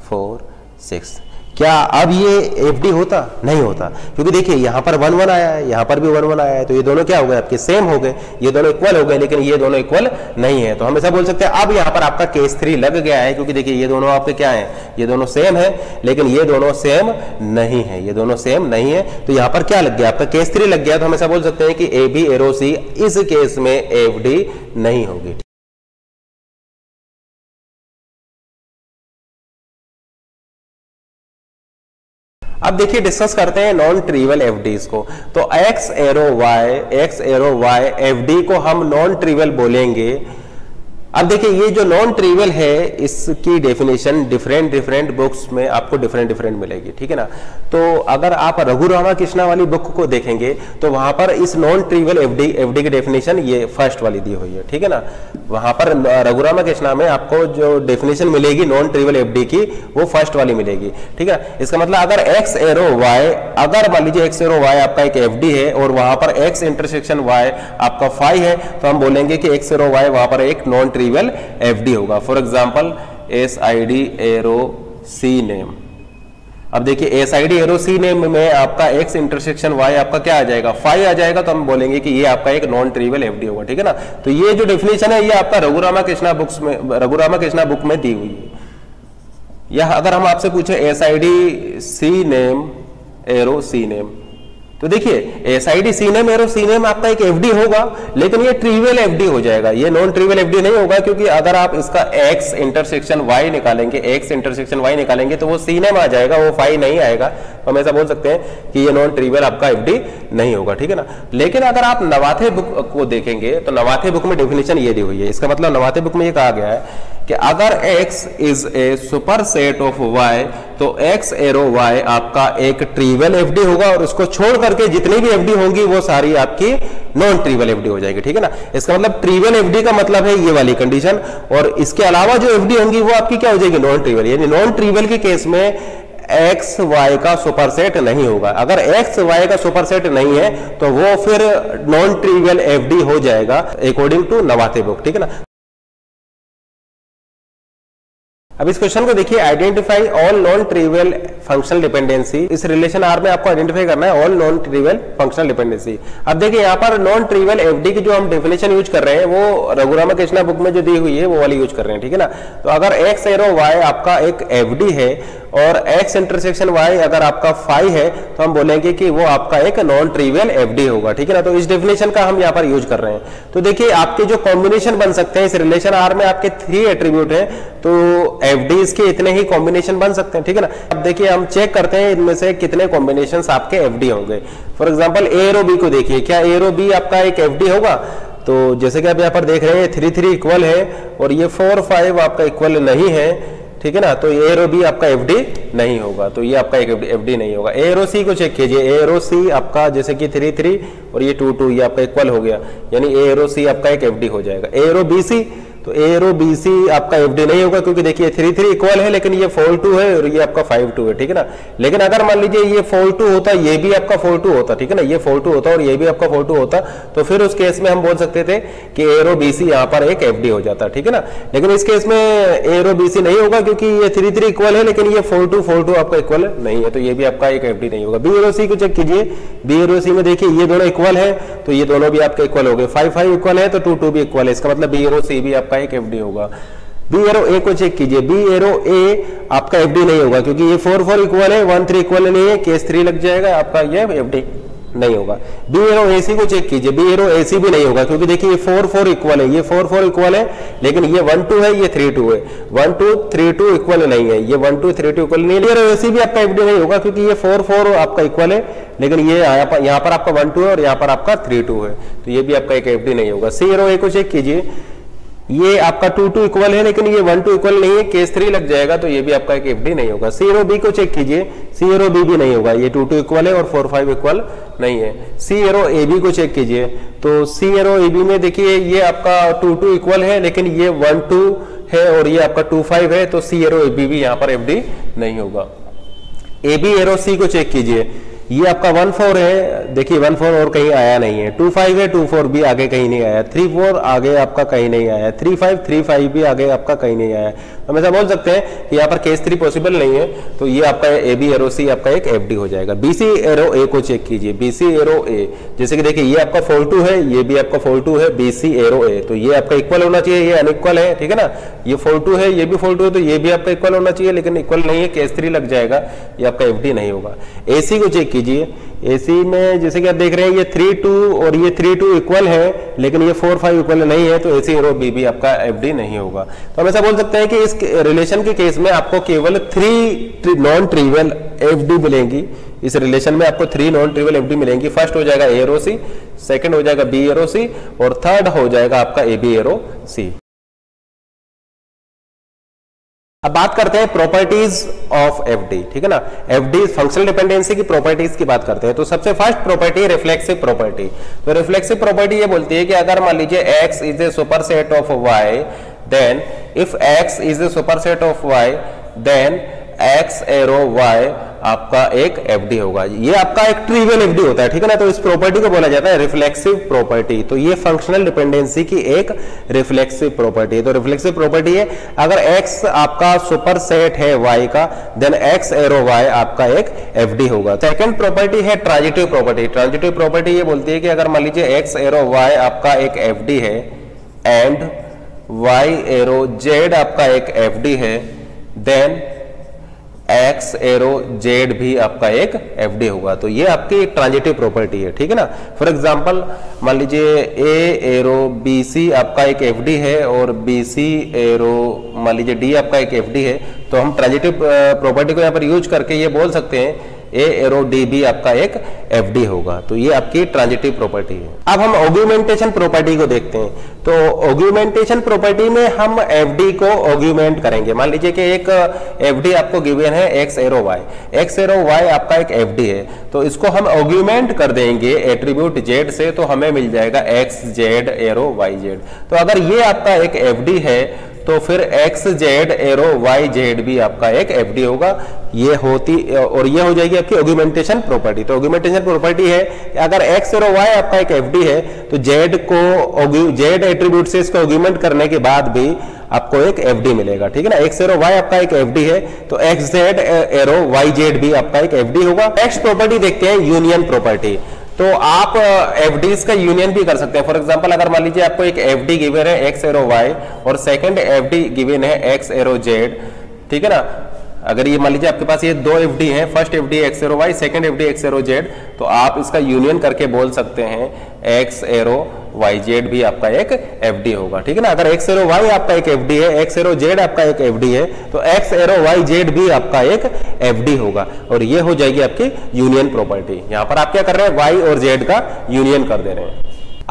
4 6। क्या अब ये FD होता? नहीं होता, क्योंकि देखिए यहाँ पर 1 1 आया है, यहाँ पर भी 1 1 आया है, तो ये दोनों क्या हो गए? आपके सेम हो गए, ये दोनों इक्वल हो गए, लेकिन ये दोनों इक्वल नहीं है। तो हम ऐसा बोल सकते हैं अब यहाँ पर आपका केस 3 लग गया है, क्योंकि देखिए ये दोनों आपके क्या है? ये दोनों सेम है, लेकिन ये दोनों सेम नहीं है, ये दोनों सेम नहीं है, तो यहाँ पर क्या लग गया? आपका केस 3 लग गया। तो हम ऐसा बोल सकते हैं कि AB एरो C इस केस में FD नहीं होगी। अब देखिए डिस्कस करते हैं नॉन ट्रिवियल FDs को। तो x एरो y FD को हम नॉन ट्रिवियल बोलेंगे अब देखिए ये जो नॉन ट्रिवियल है इसकी डेफिनेशन डिफरेंट बुक्स में आपको डिफरेंट मिलेगी, ठीक है ना। तो अगर आप रघु रामा कृष्णा वाली बुक को देखेंगे तो वहां पर इस नॉन ट्रिवियल एफडी की डेफिनेशन ये फर्स्ट वाली दी हुई है, ठीक है ना। वहां पर रघु रामा कृष्णा में आपको जो डेफिनेशन मिलेगी नॉन ट्रिवियल एफडी की वो फर्स्ट वाली मिलेगी, ठीक है। इसका मतलब अगर एक्स एरो वाई, अगर मान लीजिए एक्स एरो वाई आपका एक एफडी है और वहां पर एक्स इंटरसेक्शन वाई आपका फाई है, तो हम बोलेंगे कि एक्स एरो वाई वहां पर एक नॉन ट्रिवियल एफडी होगा। For example SID arrow C name. अब देखिए SID एरो सी नेम में आपका एक्स इंटरसेक्शन वाई आपका क्या आ जाएगा, फाई आ जाएगा, तो हम बोलेंगे कि ये आपका एक नॉन ट्रिवियल एफडी होगा, ठीक है ना। तो ये जो डेफिनेशन है ये आपका रघु रामा कृष्णा बुक में दी हुई है। या अगर हम आपसे पूछे SID C name arrow C name, तो देखिए SID C name arrow C name आपका एक एफडी होगा, लेकिन ये ट्रिवियल एफडी हो जाएगा, ये नॉन ट्रिवियल एफडी नहीं होगा, क्योंकि अगर आप इसका एक्स इंटरसेक्शन वाई निकालेंगे तो वो सी नेम आ जाएगा, वो फाई नहीं आएगा। तो हम ऐसा बोल सकते हैं कि ये नॉन ट्रिवियल आपका एफडी नहीं होगा, ठीक है ना। लेकिन अगर आप नवाथे बुक को देखेंगे तो नवाथे बुक में डेफिनेशन ये दी हुई है। इसका मतलब नवाथे बुक में ये कहा गया है कि अगर x is A super set of y तो x एरो y आपका एक ट्रिवियल एफडी होगा और इसको छोड़ करके जितनी भी एफडी होंगी वो सारी आपकी नॉन ट्रिवियल एफडी हो जाएगी, ठीक है ना। इसका मतलब ट्रिवियल एफडी का मतलब है ये वाली कंडीशन, और इसके अलावा जो एफडी होंगी वो आपकी क्या हो जाएगी, नॉन ट्रिवियल। यानी नॉन ट्रिवियल के केस में एक्स वाई का सुपरसेट नहीं होगा। अगर एक्स वाई का सुपरसेट नहीं है तो वो फिर नॉन ट्रिवियल एफडी हो जाएगा अकॉर्डिंग टू नवाथे बुक, ठीक है ना। अब इस क्वेश्चन को देखिए, identify all non trivial functional dependency. इस रिलेशन आर में आपको आइडेंटिफाई करना है all non trivial functional dependency. अब देखिए यहाँ पर नॉन ट्रिवियल एफडी की जो हम डेफिनेशन यूज कर रहे हैं वो रघु रामा कृष्णा बुक में जो दी हुई है वो वाली यूज कर रहे हैं, ठीक है ना। तो अगर एक्स एरो वाई आपका एक एफडी है और एक्स इंटरसेक्शन वाई अगर आपका फाई है तो हम बोलेंगे कि वो आपका एक नॉन ट्रिवियल एफडी होगा, ठीक है ना। तो इस डेफिनेशन का हम यहाँ पर यूज कर रहे हैं। तो देखिए आपके जो कॉम्बिनेशन बन सकते हैं इस रिलेशन आर में, आपके 3 एट्रीब्यूट है, तो एफडीज के इतने ही कॉम्बिनेशन बन सकते हैं, ठीक है ना। अब देखिए हम चेक करते हैं इनमें से कितने कॉम्बिनेशंस आपके एफडी होंगे। For example A arrow B को देखिए, क्या ए एरो बी आपका एक एफडी होगा? तो जैसे कि आप यहाँ पर देख रहे हैं 3 इक्वल है और ये 4 5 आपका इक्वल नहीं है, ठीक है ना। तो ए एरो बी आपका एफडी नहीं होगा, तो ये आपका एक एफडी नहीं होगा। ए एरो सी को चेक कीजिए, ए एरो सी आपका जैसे कि 3 3 और ये 2 2 ये आपका इक्वल हो गया, यानी ए एरो सी आपका एक एफडी हो जाएगा। ए एरो बी सी, तो ए एरो बी सी आपका एफडी नहीं होगा, क्योंकि देखिए 3 3 इक्वल है लेकिन ये 4 2 है और ये आपका 5 2 है, ठीक है ना। लेकिन अगर मान लीजिए ये 4 2 होता, ये भी आपका 4 2 होता, ठीक है ना, ये 4 2 होता और ये भी आपका 4 2 होता, तो फिर उस केस में हम बोल सकते थे कि ए एरो बी सी यहाँ पर एक एफडी हो जाता, ठीक है ना। लेकिन इस केस में ए एरो बी सी नहीं होगा, क्योंकि ये 3 3 इक्वल है लेकिन ये 4 2 आपका इक्वल नहीं है, तो ये भी आपका एक एफडी नहीं होगा। बी एरो सी को चेक कीजिए, बी एरो सी में देखिए ये दोनों इक्वल है तो ये दोनों भी आपके इक्वल हो गए, 5 5 इक्वल है तो 2 2 भी इक्वल है, इसका मतलब बी एरो सी भी आपका एक एफडी होगा। बी एरो ए को चेक कीजिए, बी एरो ए आपका एफडी नहीं होगा, क्योंकि ये 4 4 इक्वल है, 1 3 इक्वल नहीं है, केस 3 लग जाएगा, आपका ये एफडी नहीं होगा। बी एरो एसी को चेक कीजिए, बी एरो एसी भी नहीं होगा, क्योंकि देखिए ये 4 4 इक्वल है, ये 4 4 इक्वल है, लेकिन ये 1 2 है, ये 3 2 है, 1 2 3 2 इक्वल नहीं है, ये 1 2 3 2 इक्वल नहीं है। बी एरो एसी भी आपका एफडी नहीं होगा, क्योंकि ये 4 4 आपका इक्वल है, लेकिन ये यहाँ पर आपका 1 2 है और यहाँ पर आपका 3 2 है, तो ये भी आपका एक एफडी नहीं होगा। सी एरो ए को चेक कीजिए, ये आपका 2 2 इक्वल है लेकिन ये 1 2 इक्वल नहीं है, केस 3 लग जाएगा, तो ये भी आपका एक एफडी नहीं होगा। सी एरो बी को चेक कीजिए, सी एरो बी भी नहीं होगा, ये 2 2 इक्वल है और 4 5 इक्वल नहीं है। सी एरो ए बी को चेक कीजिए, तो सी एरो ए बी में देखिए ये आपका 2 2 इक्वल है लेकिन ये 1 2 है और ये आपका 2 5 है, तो सी एरो ए बी भी यहाँ पर एफडी नहीं होगा। ए बी एरो सी को चेक कीजिए, ये आपका 1 4 है, देखिए 1 4 और कहीं आया नहीं है, 2 5 है, 2 4 भी आगे कहीं नहीं आया, 3 4 आगे आपका कहीं नहीं आया, 3 5 भी आगे आपका कहीं नहीं आया। हम ऐसा बोल सकते हैं कि यहाँ पर केस 3 पॉसिबल नहीं है, तो ये आपका ए बी एरो सी आपका एक एफडी हो जाएगा। बी सी एरो ए को चेक कीजिए, बी सी एरो ए, जैसे कि देखिए ये आपका 4 2 है, ये भी आपका 4 2 है, बी सी एरो ए, तो ये आपका इक्वल होना चाहिए, ये अनइक्वल है, ठीक है ना। ये 4 2 है, ये भी 4 2 है, तो ये भी आपका इक्वल होना चाहिए, लेकिन इक्वल नहीं है, केस 3 लग जाएगा, ये आपका एफडी नहीं होगा। ए सी को चेक कीजिए, एसी में जैसे कि आप देख रहे हैं ये 3 2 और ये 3 2 इक्वल है, लेकिन ये 4 5 इक्वल नहीं है, तो एसी एरो बी भी आपका एफडी नहीं होगा। तो हम ऐसा बोल सकते हैं कि इस रिलेशन के केस में आपको केवल 3 नॉन ट्रिवियल एफडी मिलेंगी। इस रिलेशन में आपको 3 नॉन ट्रिवियल एफडी मिलेंगी। फर्स्ट हो जाएगा ए एरो सी, सेकंड हो जाएगा बी एरो सी और थर्ड हो जाएगा आपका ए बी एरो सी। अब बात करते हैं प्रॉपर्टीज ऑफ एफडी, ठीक है ना। एफडी फंक्शनल डिपेंडेंसी की प्रॉपर्टीज की बात करते हैं। तो सबसे फर्स्ट प्रॉपर्टी रिफ्लेक्सिव प्रॉपर्टी। तो रिफ्लेक्सिव प्रॉपर्टी ये बोलती है कि अगर मान लीजिए x is a superset of y, then if x is a superset of y, then x arrow y आपका एक एफडी होगा। ये आपका एक ट्रिवियल एफडी होता है, ठीक है ना। तो इस प्रॉपर्टी को बोला जाता है रिफ्लेक्सिव प्रॉपर्टी। तो ये फंक्शनल डिपेंडेंसी की एक रिफ्लेक्सिव प्रॉपर्टी है। तो रिफ्लेक्सिव प्रॉपर्टी है अगर x आपका सुपरसेट है y का, देन x एरो y आपका एक एफडी होगा। सेकंड प्रॉपर्टी है ट्रांजिटिव प्रॉपर्टी। ट्रांजिटिव प्रॉपर्टी ये बोलती है कि अगर मान लीजिए x एरो y आपका एक एफडी है एंड y एरो z आपका एक एफडी है, देन x एरो z भी आपका एक एफडी होगा। तो ये आपकी एक ट्रांजिटिव प्रॉपर्टी है, ठीक है ना। फॉर एग्जांपल मान लीजिए a एरो bc आपका एक एफडी है और bc एरो मान लीजिए d आपका एक एफडी है। तो हम ट्रांजिटिव प्रॉपर्टी को यहाँ पर यूज करके ये बोल सकते हैं a एरो d भी आपका एक एफडी होगा। तो ये आपकी ट्रांजिटिव प्रॉपर्टी है। अब हम ऑग्यूमेंटेशन प्रॉपर्टी को देखते हैं। तो ऑग्यूमेंटेशन प्रॉपर्टी में हम एफडी को ऑग्यूमेंट करेंगे। मान लीजिए कि एक एफडी आपको गिवन है x arrow y, x arrow y आपका एक एफडी है। तो इसको हम ऑग्यूमेंट कर देंगे एट्रीब्यूट z से, तो हमें मिल जाएगा x z arrow y z। तो अगर ये आपका एक एफडी है तो फिर x z arrow y z भी आपका एक एफडी होगा। ये होती और ये हो जाएगी आपकी ऑग्यूमेंटेशन प्रॉपर्टी। तो ऑग्यूमेंटेशन प्रॉपर्टी है अगर x एरो y आपका एक एफडी है तो z को z एट्रीब्यूट से इसको ऑग्यूमेंट करने के बाद भी आपको एक एफडी मिलेगा, ठीक है ना। x एरो y आपका एक एफडी है तो x z arrow y z भी आपका एक एफडी होगा। नेक्स्ट प्रॉपर्टी देखते हैं यूनियन प्रॉपर्टी। तो आप एफडीज का यूनियन भी कर सकते हैं। फॉर एग्जांपल अगर मान लीजिए आपको एक एफडी गिवन है x एरो y और सेकंड एफडी गिवन है x एरो z, ठीक है ना। अगर ये मान लीजिए आपके पास ये दो एफडी हैं, first FD x arrow y, second FD x arrow z, तो आप इसका यूनियन करके बोल सकते हैं x एरो y z भी आपका एक एफडी होगा, ठीक है ना। अगर x एरो y आपका एक एफडी है, x एरो z आपका एक एफडी है, तो x एरो y z भी आपका एक एफडी होगा और ये हो जाएगी आपकी यूनियन प्रॉपर्टी। यहां पर आप क्या कर रहे हैं, y और z का यूनियन कर दे रहे हैं।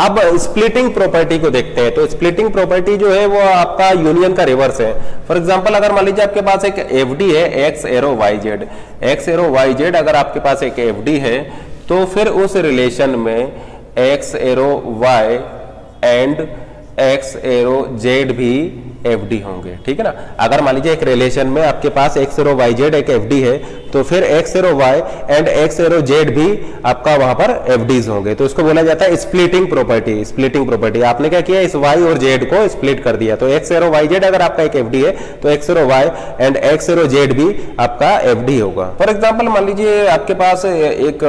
अब स्प्लिटिंग प्रॉपर्टी को देखते हैं। तो स्प्लिटिंग प्रॉपर्टी जो है वो आपका यूनियन का रिवर्स है। फॉर एग्जांपल अगर मान लीजिए आपके पास एक एफडी है x arrow y z, x arrow y z अगर आपके पास एक एफडी है तो फिर उस रिलेशन में x arrow y and x arrow z भी एफडी होंगे, ठीक है ना। अगर मान लीजिए एक रिलेशन में आपके पास x एरो y z एक एफडी है तो फिर x arrow y and x arrow z भी आपका वहां पर एफडीज होंगे। तो इसको बोला जाता है स्प्लिटिंग प्रॉपर्टी। स्प्लिटिंग प्रॉपर्टी आपने क्या किया, इस y और z को स्प्लिट कर दिया। तो x एरो y z अगर आपका एक एफडी है तो x arrow y and x arrow z भी आपका एफडी होगा। फॉर एग्जाम्पल मान लीजिए आपके पास एक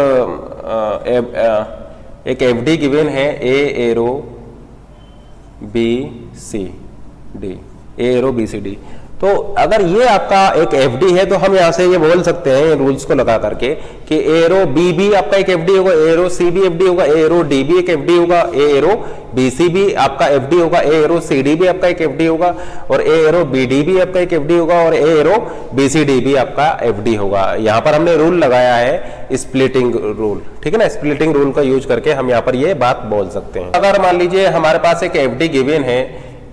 एफडी गिवन है a arrow b c d, a arrow B C D. तो अगर ये आपका एक एफडी है तो हम यहां से ये बोल सकते हैं रूल्स को लगा करके कि ए एरो बी भी आपका एक एफडी होगा, ए एरो सी भी एफडी होगा, ए एरो डी भी एक एफडी होगा, ए एरो बी सी भी आपका एफडी होगा, ए एरो सी डी भी आपका एक एफडी होगा और ए एरो बी डी भी आपका एक एफडी होगा और ए एरो बी सी डी भी आपका एफडी होगा। यहां पर हमने रूल लगाया है स्प्लिटिंग रूल, ठीक है ना। स्प्लिटिंग रूल का यूज करके हम यहां पर ये बात बोल सकते हैं। अगर मान लीजिए हमारे पास एक एफडी गिवन है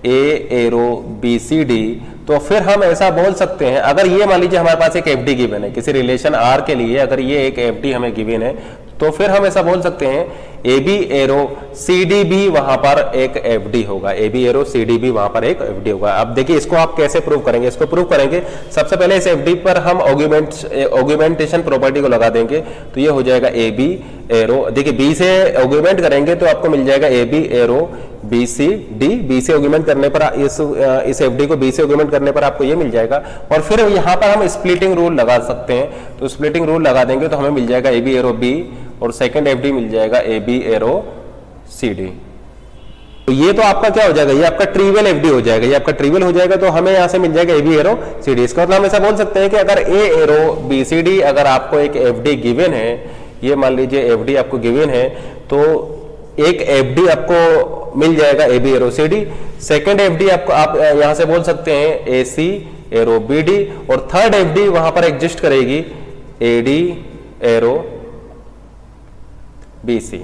ए एरो बी सी डी, तो फिर हम ऐसा बोल सकते हैं अगर ये मान लीजिए हमारे पास एक एफडी गिवन है किसी रिलेशन आर के लिए, अगर ये एक एफडी हमें गिवन है तो फिर हम ऐसा बोल सकते हैं A B arrow C D भी वहां पर एक एफडी होगा, A B arrow C D भी वहां पर एक एफडी होगा। अब देखिए इसको आप कैसे प्रूव करेंगे। इसको प्रूव करेंगे सबसे पहले इस एफडी पर हम ऑग्यूमेंटेशन प्रॉपर्टी को लगा देंगे तो ये हो जाएगा ए बी एरो, देखिए बी से ऑग्यूमेंट करेंगे तो आपको मिल जाएगा A B arrow B C D. B से ऑग्यूमेंट करने पर इस एफडी को बी से ऑग्यूमेंट करने पर आपको ये मिल जाएगा और फिर यहाँ पर हम स्प्लिटिंग रूल लगा सकते हैं। तो स्प्लिटिंग रूल लगा देंगे तो हमें मिल जाएगा ए बी एरो बी और सेकंड एफडी मिल जाएगा A B arrow C D. तो ये तो आपका क्या हो जाएगा, ये आपका ट्रिवियल एफडी हो जाएगा। ये आपका ट्रिवियल हो जाएगा तो हमें यहां से मिल जाएगा A B arrow C D. इसका मतलब हम ऐसा बोल सकते हैं कि अगर A arrow B C D अगर आपको एक एफडी गिवन है, ये मान लीजिए एफडी आपको गिवन है तो एक एफडी आपको मिल जाएगा A B arrow C D. Second FD आपको आप यहां से बोल सकते हैं A C arrow B D और थर्ड एफडी वहां पर एग्जिस्ट करेगी A D arrow B C.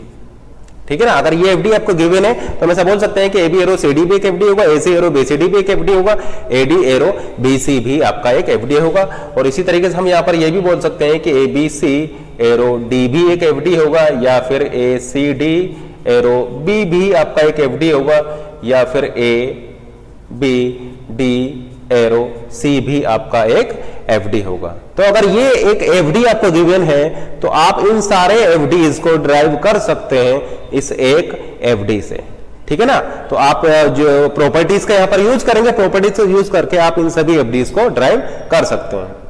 ठीक है ना। अगर ये एफडी आपको गिवन है तो हम ऐसा बोल सकते हैं कि एबी एरो सीडी भी एक एफडी होगा, एसी एरो बीसीडी भी एक एफडी होगा, एडी एरो बीसी भी आपका एक एफडी होगा। और इसी तरीके से हम यहाँ पर ये भी बोल सकते हैं कि एबीसी एरो डी भी एक एफडी होगा, या फिर एसीडी एरो बी भी आपका एक एफडी होगा, या फिर A B D arrow C भी आपका एक एफडी होगा। तो अगर ये एक एफडी आपको गिवन है तो आप इन सारे एफडीज को ड्राइव कर सकते हैं इस एक एफडी से, ठीक है ना। तो आप जो प्रॉपर्टीज का यहां पर यूज करेंगे, प्रॉपर्टीज को यूज करके आप इन सभी एफडीज को ड्राइव कर सकते हैं।